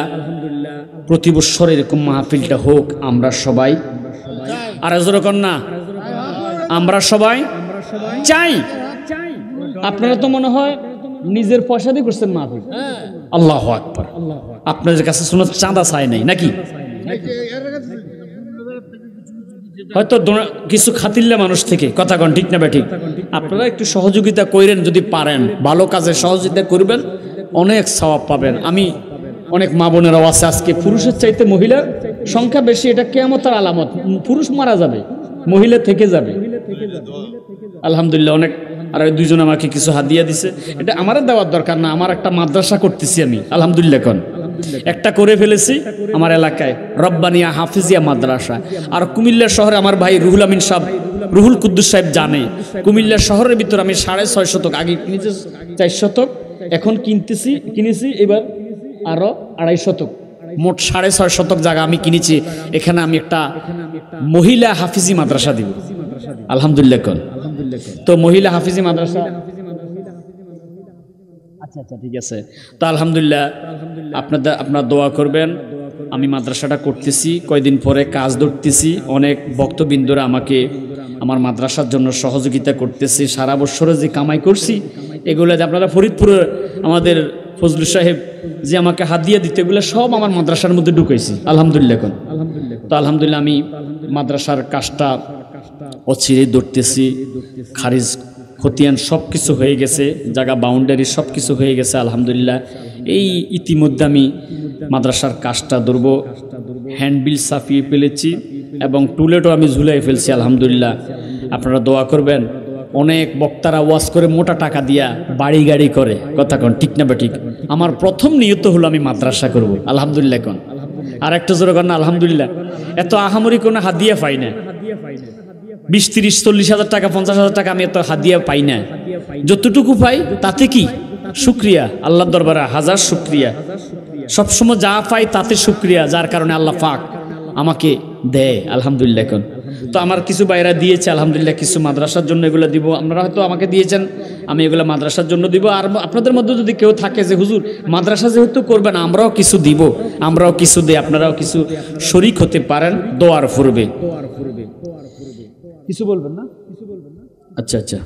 প্রতি বছর এরকম মাহফিলটা হোক, আমরা সবাই, আর জোরে কন না, আমরা সবাই চাই। আপনারা তো মনে হয় নিজের পয়সা দিয়ে করছেন মাহফিল। আল্লাহু আকবার। আপনাদের কাছে শুনে চাঁদা চাই নাই নাকি? হয়তো কিছু খাতিল্লা মানুষ থেকে। কথা কন ঠিক না বেঠিক? আপনারা একটু সহযোগিতা করেন, যদি পারেন ভালো কাজে সহযোগিতা করবেন, অনেক সওয়াব পাবেন। আমি অনেক মা বোনেরাও আছে, আজকে পুরুষের চাইতে মহিলার সংখ্যা বেশি। এটা কিয়ামতের আলামত। পুরুষ মারা যাবে, মহিলা থেকে যাবে। আলহামদুলিল্লাহ অনেক। আর ওই দুইজন আমাকে কিছু হাদিয়া দিছে। এটা আমার দেওয়ার দরকার না, আমার একটা মাদ্রাসা করতেছি আমি। আলহামদুলিল্লাহ কোন একটা করে ফেলেছি আমার এলাকায়, রব্বানিয়া হাফিজিয়া মাদ্রাসা। আর কুমিল্লা শহরে আমার ভাই রুহুল আমিন সাহেব, রুহুল কুদ্দুস সাহেব জানে, কুমিল্লা শহরের ভিতর আমি 6.5 শতক, আগে কিনেছি 4 শতক, এখন কিনেছি এবার আরো 2.5 শতক, মোট 6.5 শতক জায়গা আমি কিনেছি। এখানে আমি একটা মহিলা হাফিজি মাদ্রাসা দিব। আলহামদুলিল্লাহ কোন। তো মহিলা হাফিজি মাদ্রাসা, আচ্ছা ঠিক আছে। তো আলহামদুলিল্লাহ আপনারা দোয়া করবেন। আমি মাদ্রাসাটা করতেছি, কয়দিন পরে কাজ ধরতেছি। অনেক ভক্তবৃন্দরা আমাকে আমার মাদ্রাসার জন্য সহযোগিতা করতেছে। সারা বছরে যে কামাই করছি এগুলো যে আপনারা ফরিদপুরে আমাদের ফজলুল সাহেব যে আমাকে হাদিয়া দিতে, এগুলো সব আমার মাদ্রাসার মধ্যে ঢুকাইছি। আলহামদুলিল্লাহ কোন। তো আলহামদুলিল্লাহ আমি মাদ্রাসার কাজটা অচিরে ধরতেছি। খারিজ খতিয়ান সব কিছু হয়ে গেছে, জায়গা বাউন্ডারি সব কিছু হয়ে গেছে আলহামদুলিল্লাহ। এই ইতিমধ্যে আমি মাদ্রাসার কাজটা ধরব, হ্যান্ডবিল সাফিয়ে ফেলেছি এবং টুলেটও আমি ঝুলাই ফেলছি আলহামদুলিল্লাহ। আপনারা দোয়া করবেন। অনেক বক্তারা ওয়াজ করে মোটা টাকা দিয়া বাড়ি গাড়ি করে। কথা কন ঠিক না বেঠিক? আমার প্রথম নিয়ত হলো আমি মাদ্রাসা করব। আলহামদুলিল্লাহ কোন। আর একটা জোরে কন না আলহামদুলিল্লাহ। এত আহামরি কোনো হাদিয়া পাই না। 20, 30, 40 হাজার টাকা, 50 হাজার টাকা আমি এত হাদিয়া পাই না। যতটুকু পাই তাতে কি শুকরিয়া, আল্লাহর দরবারে হাজার শুকরিয়া। সবসময় যা পাই তাতে শুকরিয়া, যার কারণে আল্লাহ পাক আমাকে দেয়। আলহামদুলিল্লাহ কোন। তো আমার কিছু বাইরা দিয়েছে আলহামদুলিল্লাহ, কিছু মাদ্রাসার জন্য এগুলো দিব। আপনারা হয়তো আমাকে দিয়েছেন, আমি এগুলো মাদ্রাসার জন্য দিব। আর আপনাদের মধ্যে যদি কেউ থাকে যে হুজুর মাদ্রাসা যেহেতু করবেন আমরাও কিছু দিব, আমরাও কিছু দিই, আপনারাও কিছু শরীক হতে পারেন দোয়ার পূর্বে। কিছু বলবেন না? আচ্ছা।